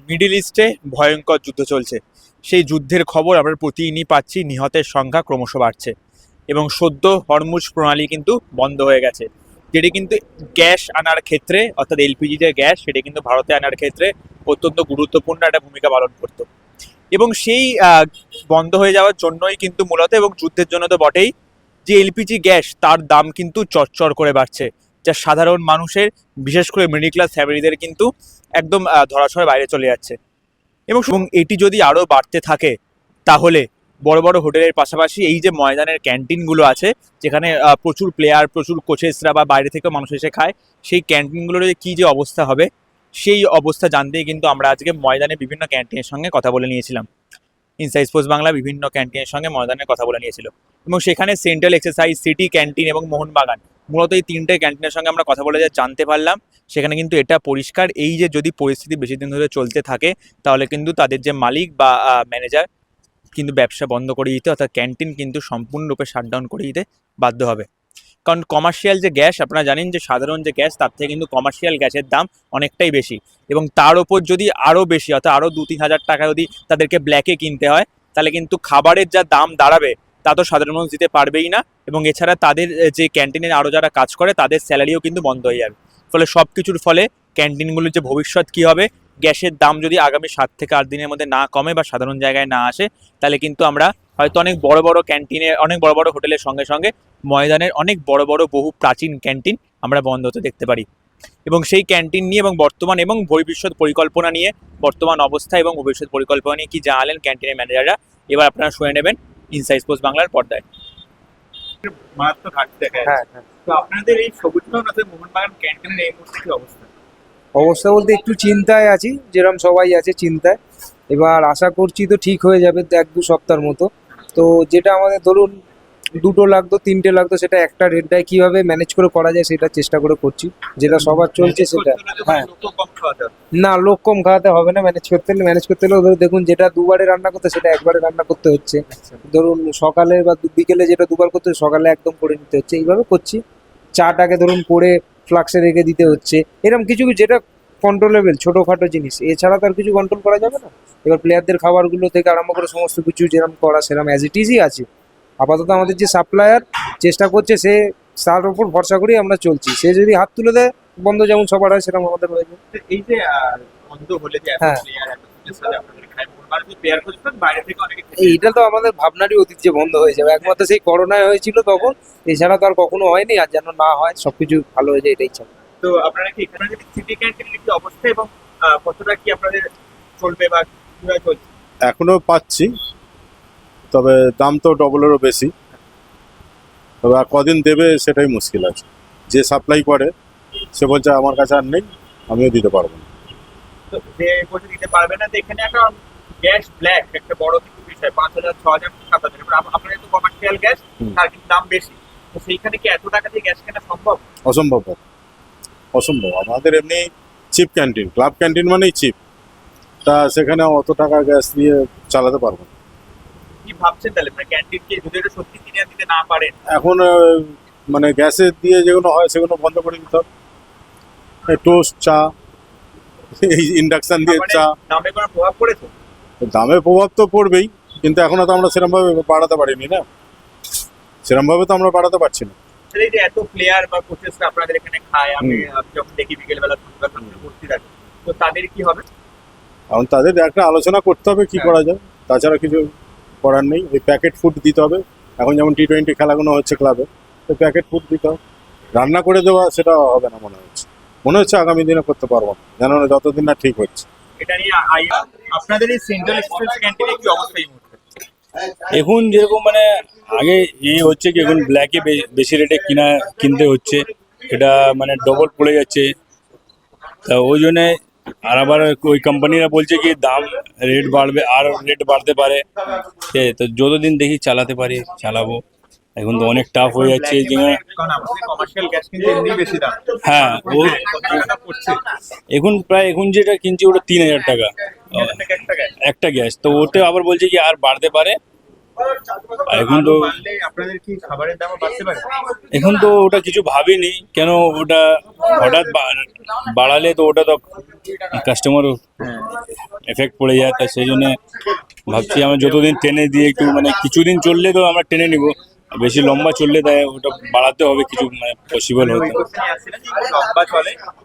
Middle ইস্টে ভয়ঙ্কর যুদ্ধ চলছে। সেই যুদ্ধের খবর আমরা প্রতিদিনই পাচ্ছি, নিহতের সংখ্যা ক্রমশ বাড়ছে এবং সদ্য হরমুজ প্রণালী কিন্তু বন্ধ হয়ে গেছে, যেটি কিন্তু গ্যাস আনার ক্ষেত্রে অর্থাৎ এলপিজি যে গ্যাস সেটা কিন্তু ভারতে আনার ক্ষেত্রে অত্যন্ত গুরুত্বপূর্ণ একটা ভূমিকা পালন করতো। এবং সেই বন্ধ হয়ে যাওয়ার জন্যই কিন্তু মূলত, এবং যুদ্ধের জন্য তো বটেই, যে এলপিজি গ্যাস তার দাম কিন্তু চড়চড় করে বাড়ছে, যা সাধারণ মানুষের, বিশেষ করে মিডিল ক্লাস ফ্যামিলিদের কিন্তু একদম ধরাছোঁয়ার বাইরে চলে যাচ্ছে। এবং এটি যদি আরও বাড়তে থাকে তাহলে বড় বড় হোটেলের পাশাপাশি এই যে ময়দানের ক্যান্টিনগুলো আছে, যেখানে প্রচুর প্লেয়ার, প্রচুর কোচেসরা বা বাইরে থেকেও মানুষ এসে খায়, সেই ক্যান্টিনগুলোর কী যে অবস্থা হবে, সেই অবস্থা জানতেই কিন্তু আমরা আজকে ময়দানে বিভিন্ন ক্যান্টিনের সঙ্গে কথা বলে নিয়েছিলাম। ইনসাইড স্পোর্টস বাংলা বিভিন্ন ক্যান্টিনের সঙ্গে ময়দানে কথা বলে নিয়েছিল, এবং সেখানে সেন্ট্রাল এক্সারসাইজ, সিটি ক্যান্টিন এবং মোহনবাগান, মূলত এই তিনটে ক্যান্টিনের সঙ্গে আমরা কথা বলে যা জানতে পারলাম, সেখানে কিন্তু এটা পরিষ্কার, এই যে যদি পরিস্থিতি বেশি দিন ধরে চলতে থাকে তাহলে কিন্তু তাদের যে মালিক বা ম্যানেজার কিন্তু ব্যবসা বন্ধ করে দিতে, অর্থাৎ ক্যান্টিন কিন্তু সম্পূর্ণরূপে শাটডাউন করে দিতে বাধ্য হবে। কারণ কমার্শিয়াল যে গ্যাস, আপনারা জানেন যে সাধারণ যে গ্যাস তার থেকে কিন্তু কমার্শিয়াল গ্যাসের দাম অনেকটাই বেশি, এবং তার ওপর যদি আরও বেশি অর্থাৎ আরও 2-3 হাজার টাকা যদি তাদেরকে ব্ল্যাকে কিনতে হয়, তাহলে কিন্তু খাবারের যা দাম দাঁড়াবে তা তো সাধারণ মানুষ দিতে পারবেই না, এবং এছাড়া তাদের যে ক্যান্টিনের আরও যারা কাজ করে তাদের স্যালারিও কিন্তু বন্ধ হয়ে যাবে। ফলে সব কিছুর ফলে ক্যান্টিনগুলোর যে ভবিষ্যৎ কী হবে, গ্যাসের দাম যদি আগামী 7 থেকে 8 দিনের মধ্যে না কমে বা সাধারণ জায়গায় না আসে, তাহলে কিন্তু আমরা হয়তো অনেক বড় বড় ক্যান্টিনে, অনেক বড় বড় হোটেলের সঙ্গে সঙ্গে ময়দানের অনেক বড় বড় বহু প্রাচীন ক্যান্টিন আমরা বন্ধ হতে দেখতে পারি। এবং সেই ক্যান্টিন নিয়ে এবং বর্তমান এবং ভবিষ্যৎ পরিকল্পনা নিয়ে, বর্তমান অবস্থা এবং ভবিষ্যৎ পরিকল্পনা নিয়ে কি জানালেন ক্যান্টিনের ম্যানেজাররা, এবার আপনারা শুনে নেবেন ইনসাইড স্পোর্টস বাংলার পর্দায়। মারাত্মক ঘাটতি দেখা যাচ্ছে। তো আপনাদের এই সবুজবাগ অর্থাৎ মোহনবাগান ক্যান্টিনের এই মুহূর্তে কি অবস্থা? অবস্থা বলতে একটু চিন্তায় আছি, যেরকম সবাই আছে চিন্তায়। এবার আশা করছি তো ঠিক হয়ে যাবে 1-2 সপ্তাহের মতো। তো যেটা আমাদের ধরুন 2টো লাগতো, 3টে লাগতো, সেটা একটা রেটটায় কীভাবে ম্যানেজ করে করা যায় সেটা চেষ্টা করছি। যেটা সবার চলছে সেটা। হ্যাঁ, না লোক কম খাওয়াতে হবে না, ম্যানেজ করতে হলেও ধরুন দেখুন, যেটা দুবারে রান্না করতে সেটা একবারে রান্না করতে হচ্ছে। ধরুন সকালে বা বিকেলে যেটা দুবার করতে সকালে একদম করে নিতে হচ্ছে, এইভাবে করছি। চাটাকে ধরুন করে ফ্লাক্সে রেখে দিতে হচ্ছে, এরকম কিছু যেটা কন্ট্রোলেবল ছোটোখাটো জিনিস, এছাড়া তার কিছু কন্ট্রোল করা যাবে না। এবার প্লেয়ারদের খাবারগুলো থেকে আরম্ভ করে সমস্ত কিছু যেরকম করা সেরকম অ্যাজ ইট ইজই আছে। আপাতত আমাদের যে সাপ্লায়ার চেষ্টা করছে, সে তার উপর ভরসা করেই আমরা চলছি। সে যদি হাত তুলে দেয়, বন্ধ যেমন সবার হয় সেরকম আমাদের হয়ে যাবে। এই যে বন্ধ হলে যে হ্যাঁ, এইটা তো আমাদের ভাবনারই অতীত যে বন্ধ হয়ে যাবে, একমাত্র সেই করোনায় হয়েছিল তখন, এছাড়া তো আর কখনো হয়নি। আর যেন না হয়, সবকিছু ভালো হয়ে যায়, এটাই চাই। তো আপনারা কি এখানে সিটি ক্যান্টিনের কি অবস্থা এবং কতটা কি আপনাদের চলবে বা কিভাবে চলছে? এখনো পাচ্ছি, তবে দাম তো ডবলেরও বেশি। তবে আর কদিন দেবে সেটাই মুশকিল আছে। যে সাপ্লাই করে সে বলছে আমার কাছে আর নেই, আমিও দিতে পারবো না। তো যে বলতে দিতে পারবে না, তো এখানে একটা গ্যাস ব্ল্যাক একটা বড় কিছু বিষয়, 5,000, 6,000, 7,000। আপনাদের তো কমার্শিয়াল গ্যাস, তার কিন্তু দাম বেশি। তো সেইখানে কি এত টাকা দিয়ে গ্যাস কেনা সম্ভব? অসম্ভব, অসম্ভব। আমাদের এমনি চিপ ক্যান্টিন, ক্লাব ক্যান্টিন মানেই চিপ, তা সেখানে অত টাকা গ্যাস দিয়ে চালাতে পারবো না। কি ভাবছেন তাহলে, মানে ক্যান্টিন কি যদি এটা সত্যি কিনে দিতে না পারেন? এখন মানে গ্যাসের দিয়ে যেগুলো হয় সেগুলো বন্ধ করে দিতে হবে। টোস্ট, চা, এই ইন্ডাকশন দিয়ে চা। দামে কোনো প্রভাব পড়েছে? দামের প্রভাব তো পড়বেই, কিন্তু এখনো তো আমরা সেরকমভাবে বাড়াতে পারিনি না, সেরকমভাবে তো আমরা বাড়াতে পারছি না। এই যে এত প্লেয়ার বা কোচেসরা আপনাদের এখানে খায়, আমি যখন দেখি বিকেলবেলা ভর্তি থাকে, তো তাদের কি হবে? এখন তাদের একটা আলোচনা করতে হবে কি করা যায়, তাছাড়া কিছু করার নেই। ওই প্যাকেট ফুড দিতে হবে, এখন যেমন T20 খেলাগুলো হচ্ছে ক্লাবে, তো প্যাকেট ফুড দিতে হবে। রান্না করে দেওয়া সেটা হবে না মনে হচ্ছে আগামী দিনে করতে পারবো না, যেন যতদিন না ঠিক হচ্ছে। এটা নিয়ে আপনাদের এই সেন্ট্রাল এক্সপ্রেস ক্যান্টিনে কি অবস্থা এই মুহূর্তে? এখন যেরকম মানে আগে হচ্ছে কি, এখন ব্ল্যাকে বেশি রেটে কিনতে হচ্ছে, এটা মানে ডবল পড়ে যাচ্ছে। তা ওই জন্যে আর আবার ওই কোম্পানিরা বলছে কি দাম রেট বাড়বে, আর রেট বাড়তে পারে। তো যতদিন দেখি চালাতে পারি চালাবো। এখন তো অনেক টাফ হয়ে যাচ্ছে যে। কারণ আমাদের কমার্শিয়াল গ্যাস কিন্তু এমনি বেশি দাম। হ্যাঁ, ও এখন যেটা কিনছি ওটা 3,000 টাকা একটা গ্যাস। তো ওটা আবার বলছে কি আর বাড়তে পারে। এখন তো আপনাদের কি খাবারের দাম বাড়তে পারে? এখন তো ওটা কিছু ভাবিনি, কেন ওটা হঠাৎ বাড়ালে তো ওটা তো কাস্টমারও এফেক্ট পড়ে যায়। তা সেই জন্য ভাবছি আমরা যতদিন টেনে দিয়ে একটু মানে কিছুদিন চললে তো আমরা টেনে নিব, বেশি লম্বা চললে তাই ওটা বাড়াতে হবে কিছু, মানে পসিবল হতে লম্বা চলে